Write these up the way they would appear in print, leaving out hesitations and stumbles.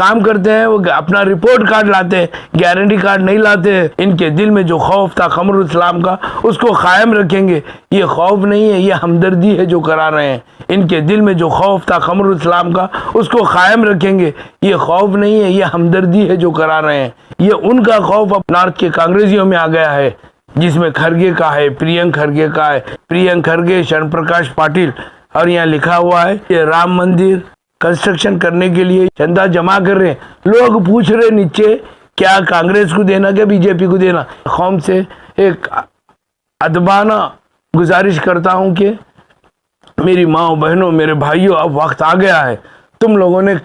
काम करते हैं वो अपना रिपोर्ट कार्ड लाते हैं, गारंटी कार्ड नहीं लाते। इनके दिल में जो खौफ था कमरुल इस्लाम का उसको कायम रखेंगे। ये खौफ नहीं है, ये हमदर्दी है जो करा रहे हैं। इनके दिल में जो खौफ था कमरुल इस्लाम का उसको कायम रखेंगे। ये खौफ नहीं है, ये हमदर्दी है जो करा रहे हैं। ये उनका खौफ अब नॉर्थ के कांग्रेसियों में आ गया है, जिसमें खरगे का है, प्रियंक खरगे का है, प्रियंक खरगे, शरण प्रकाश पाटिल। और यहाँ लिखा हुआ है कि राम मंदिर कंस्ट्रक्शन करने के लिए चंदा जमा कर रहे हैं। लोग पूछ रहे नीचे क्या कांग्रेस को देना, क्या बीजेपी को देना। कौम से एक अदबाना गुजारिश करता हूं कि मेरी माँ बहनों, मेरे भाइयों, अब वक्त आ गया है। तुम लोगों ने,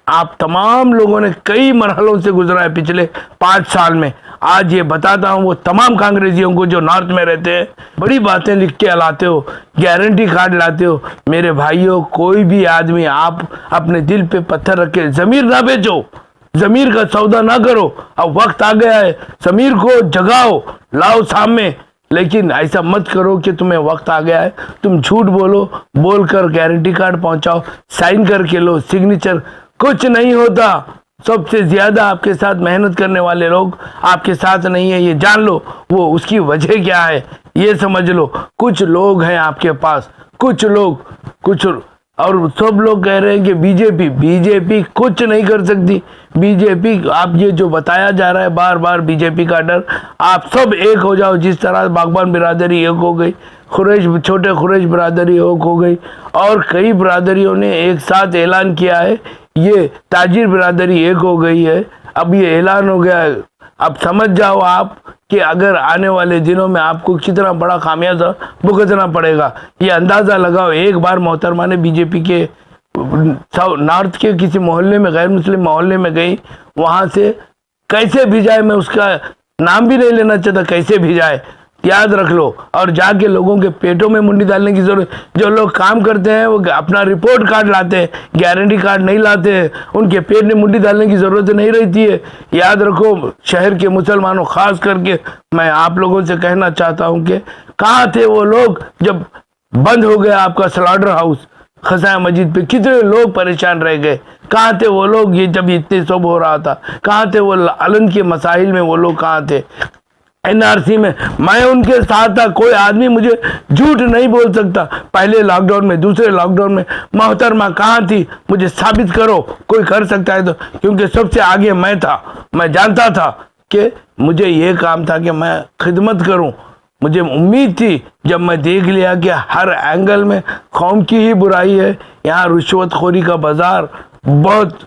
आप तमाम लोगों ने कई मरहलों से गुजरा है पिछले 5 साल में। आज ये बताता हूँ वो तमाम कांग्रेसियों को जो नॉर्थ में रहते हैं, बड़ी बातें लिख के लाते हो, गारंटी कार्ड लाते हो। मेरे भाइयों, कोई भी आदमी, आप अपने दिल पे पत्थर रख के जमीर ना बेचो, जमीर का सौदा ना करो। अब वक्त आ गया है, जमीर को जगाओ, लाओ सामने। लेकिन ऐसा मत करो कि तुम्हें वक्त आ गया है, तुम झूठ बोलो, बोलकर गारंटी कार्ड पहुंचाओ, साइन करके लो, सिग्नेचर। कुछ नहीं होता। सबसे ज्यादा आपके साथ मेहनत करने वाले लोग आपके साथ नहीं है, ये जान लो। वो उसकी वजह क्या है ये समझ लो। कुछ लोग हैं आपके पास, कुछ लोग, कुछ, और सब लोग कह रहे हैं कि बीजेपी कुछ नहीं कर सकती। बीजेपी, आप ये जो बताया जा रहा है बार बार बीजेपी का डर, आप सब एक हो जाओ। जिस तरह बागबान बिरादरी एक हो गई, छोटे खुरेश बिरादरी एक हो गई, और कई बिरादरियों ने एक साथ ऐलान किया है। ये ताजिर बिरादरी एक हो गई है, अब ये ऐलान हो गया है। अब समझ जाओ आप कि अगर आने वाले दिनों में आपको कितना बड़ा खामियाजा भुगतना पड़ेगा, ये अंदाज़ा लगाओ। एक बार मोहतरमा ने बीजेपी के नॉर्थ के किसी मोहल्ले में, गैर मुस्लिम मोहल्ले में गई, वहाँ से कैसे भिजाए, मैं उसका नाम भी नहीं लेना चाहता, कैसे भिजाए, याद रख लो। और जाके लोगों के पेटों में मुंडी डालने की जरूरत। जो लोग काम करते हैं वो अपना रिपोर्ट कार्ड लाते हैं, गारंटी कार्ड नहीं लाते हैं, उनके पेट में मुंडी डालने की जरूरत नहीं रहती है। याद रखो, शहर के मुसलमानों, खास करके मैं आप लोगों से कहना चाहता हूं कि कहाँ थे वो लोग जब बंद हो गया आपका स्लॉटर हाउस खसाया मस्जिद पे? कितने लोग परेशान रह गए। कहाँ थे वो लोग ये जब इतने सब हो रहा था? कहाँ थे वो अलन के मसाइल में? वो लोग कहाँ थे? एनआरसी में मैं उनके साथ था। कोई आदमी मुझे झूठ नहीं बोल सकता। पहले लॉकडाउन में, दूसरे लॉकडाउन में मोहतरमा कहाँ थी? मुझे साबित करो, कोई कर सकता है तो। क्योंकि सबसे आगे मैं था। मैं जानता था कि मुझे ये काम था कि मैं खिदमत करूं। मुझे उम्मीद थी, जब मैं देख लिया कि हर एंगल में कौम की ही बुराई है, यहाँ रिश्वतखोरी का बाजार बहुत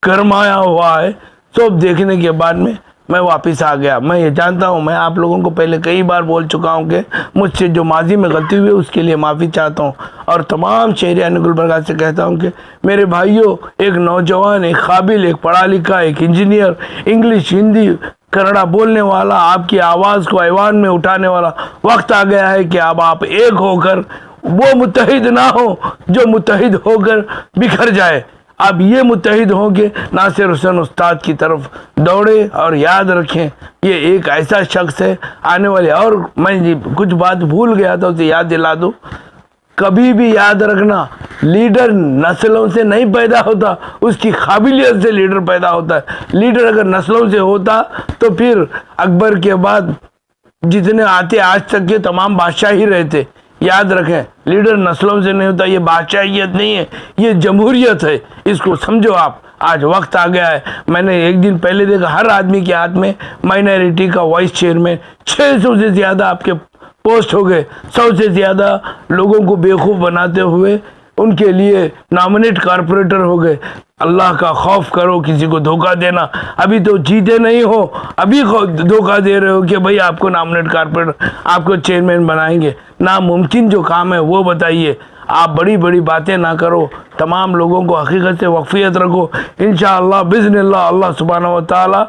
गरमाया हुआ है, सब देखने के बाद में मैं वापस आ गया। मैं ये जानता हूँ, मैं आप लोगों को पहले कई बार बोल चुका हूँ कि मुझसे जो माजी में गलती हुई उसके लिए माफ़ी चाहता हूँ। और तमाम शहरियान गुलबर्गा से कहता हूँ कि मेरे भाइयों, एक नौजवान, एक काबिल, एक पढ़ा लिखा, एक इंजीनियर, इंग्लिश, हिंदी, कन्नड़ा बोलने वाला, आपकी आवाज़ को ऐवान में उठाने वाला वक्त आ गया है कि अब आप एक होकर वो मुत्तहिद ना हो जो मुत्तहिद होकर बिखर जाए। अब ये मुत्तहिद हों कि नासिर हुसैन उस्ताद की तरफ दौड़े। और याद रखें, ये एक ऐसा शख्स है आने वाले। और मैं कुछ बात भूल गया था, उसे याद दिला दूँ। कभी भी याद रखना, लीडर नस्लों से नहीं पैदा होता, उसकी काबिलियत से लीडर पैदा होता है। लीडर अगर नस्लों से होता तो फिर अकबर के बाद जितने आते आज तक के तमाम बादशाह ही रहते। याद रखें, लीडर नस्लों से नहीं होता। ये बादशाहियत नहीं है, ये जमहूरियत है। इसको समझो आप। आज वक्त आ गया है। मैंने एक दिन पहले देखा, हर आदमी के हाथ में माइनॉरिटी का वाइस चेयरमैन। 600 से ज़्यादा आपके पोस्ट हो गए। 100 से ज़्यादा लोगों को बेवकूफ़ बनाते हुए उनके लिए नॉमिनेट कॉरपोरेटर हो गए। अल्लाह का खौफ करो, किसी को धोखा देना, अभी तो जीते नहीं हो, अभी धोखा दे रहे हो कि भाई आपको नॉमिनेट कॉरपोरेटर, आपको चेयरमैन बनाएंगे। नामुमकिन जो काम है वो बताइए। आप बड़ी बड़ी बातें ना करो, तमाम लोगों को हकीकत से वक्फियत रखो। इंशाअल्लाह बिज़निल्लाह अल्लाह सुब्हानहू व तआला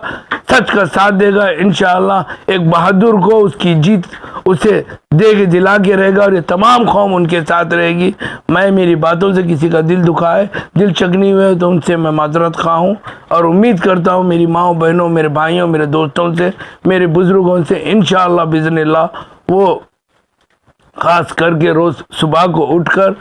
सच का साथ देगा। इंशाअल्लाह एक बहादुर को उसकी जीत उसे दे के दिला के रहेगा, और ये तमाम कौम उनके साथ रहेगी। मैं मेरी बातों से किसी का दिल दुखा है, दिल चकनी हुए तो उनसे मैं माजरत खा हूँ। और उम्मीद करता हूँ मेरी माँओं, बहनों, मेरे भाइयों, मेरे दोस्तों से, मेरे बुजुर्गों से इंशाअल्लाह बिज़निल्लाह वो खास करके रोज़ सुबह को उठकर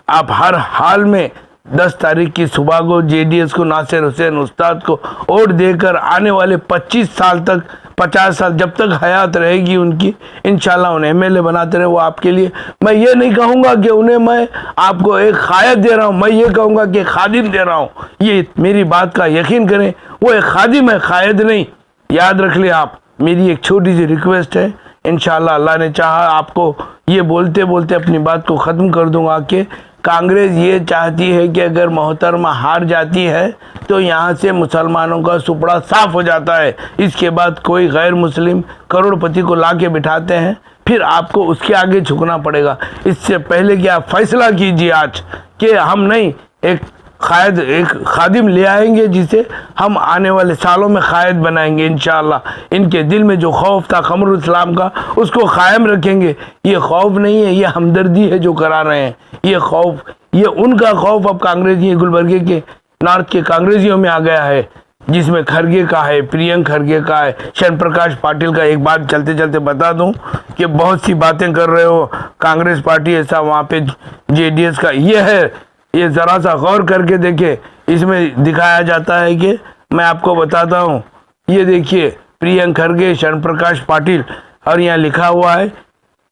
आप हर हाल में 10 तारीख की सुबह को जेडीएस को नासिर हुसैन उस्ताद को वोट देकर आने वाले 25 साल तक 50 साल जब तक हयात रहेगी उनकी, इंशाल्लाह उन्हें एमएलए बनाते रहे। वो आपके लिए, मैं ये नहीं कहूँगा कि उन्हें मैं आपको एक खायद दे रहा हूँ, मैं ये कहूँगा कि खादिम दे रहा हूँ। ये मेरी बात का यकीन करें, वो एक खादिम है, खायद नहीं। याद रख ले आप। मेरी एक छोटी सी रिक्वेस्ट है, इंशाल्लाह अल्लाह ने चाहा आपको ये बोलते बोलते अपनी बात को ख़त्म कर दूंगा कि कांग्रेस ये चाहती है कि अगर मोहतरमा हार जाती है तो यहाँ से मुसलमानों का सुपड़ा साफ हो जाता है। इसके बाद कोई गैर मुस्लिम करोड़पति को ला के बिठाते हैं, फिर आपको उसके आगे झुकना पड़ेगा। इससे पहले कि आप फैसला कीजिए आज कि हम नहीं, एक खादिम ले आएंगे जिसे हम आने वाले सालों में कायद बनाएंगे इंशाअल्लाह। इनके दिल में जो खौफ था कमरुल इस्लाम का, उसको कायम रखेंगे। ये खौफ नहीं है, ये हमदर्दी है जो करा रहे हैं। ये खौफ, ये उनका खौफ अब कांग्रेसी गुलबर्गे के नॉर्थ के कांग्रेसियों में आ गया है, जिसमें खरगे का है, प्रियंक खरगे का है, शरण प्रकाश पाटिल का। एक बात चलते चलते बता दूं कि बहुत सी बातें कर रहे हो कांग्रेस पार्टी, ऐसा वहाँ पे जेडीएस का ये है, ये ज़रा सा गौर करके देखे। इसमें दिखाया जाता है कि मैं आपको बताता हूँ, ये देखिए प्रियंक खरगे, शरण प्रकाश पाटिल, और यहाँ लिखा हुआ है,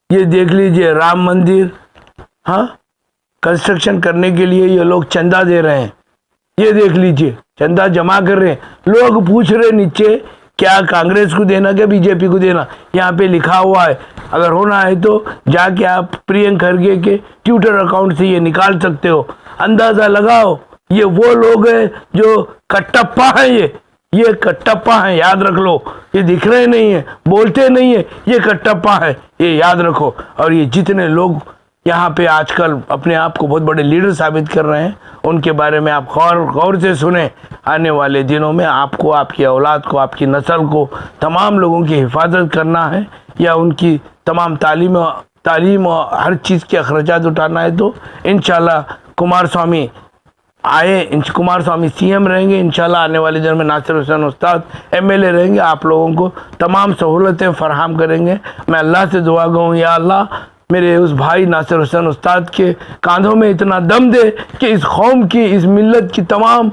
ये देख लीजिए, राम मंदिर हाँ कंस्ट्रक्शन करने के लिए ये लोग चंदा दे रहे हैं। ये देख लीजिए, चंदा जमा कर रहे हैं। लोग पूछ रहे नीचे क्या कांग्रेस को देना क्या बीजेपी को देना, यहाँ पे लिखा हुआ है। अगर होना है तो जाके आप प्रियंक खरगे के ट्विटर अकाउंट से ये निकाल सकते हो। अंदाजा लगाओ, ये वो लोग हैं जो कट्टप्पा है, ये कट्टप्पा है, याद रख लो। ये दिख रहे नहीं है, बोलते नहीं है, ये कट्टप्पा है, ये याद रखो। और ये जितने लोग यहाँ पे आजकल अपने आप को बहुत बड़े लीडर साबित कर रहे हैं, उनके बारे में आप गौर से सुने। आने वाले दिनों में आपको, आपकी औलाद को, आपकी नस्ल को, तमाम लोगों की हिफाजत करना है या उनकी तमाम तालीम और हर चीज़ के अखराजात उठाना है तो इंशाल्लाह कुमार स्वामी सीएम रहेंगे। इंशाल्लाह आने वाले दिन में नासिर हुसैन उस्ताद एमएलए रहेंगे, आप लोगों को तमाम सहूलतें फराहम करेंगे। मैं अल्लाह से दुआ कहूँ, या अल्लाह मेरे उस भाई नासिर हुसैन उस्ताद के कांधों में इतना दम दे कि इस कौम की, इस मिल्लत की तमाम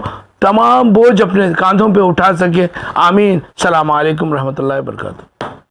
बोझ अपने कांधों पे उठा सके। आमीन। सलाम अलैकुम रहमतुल्लाहि व बरकातहू।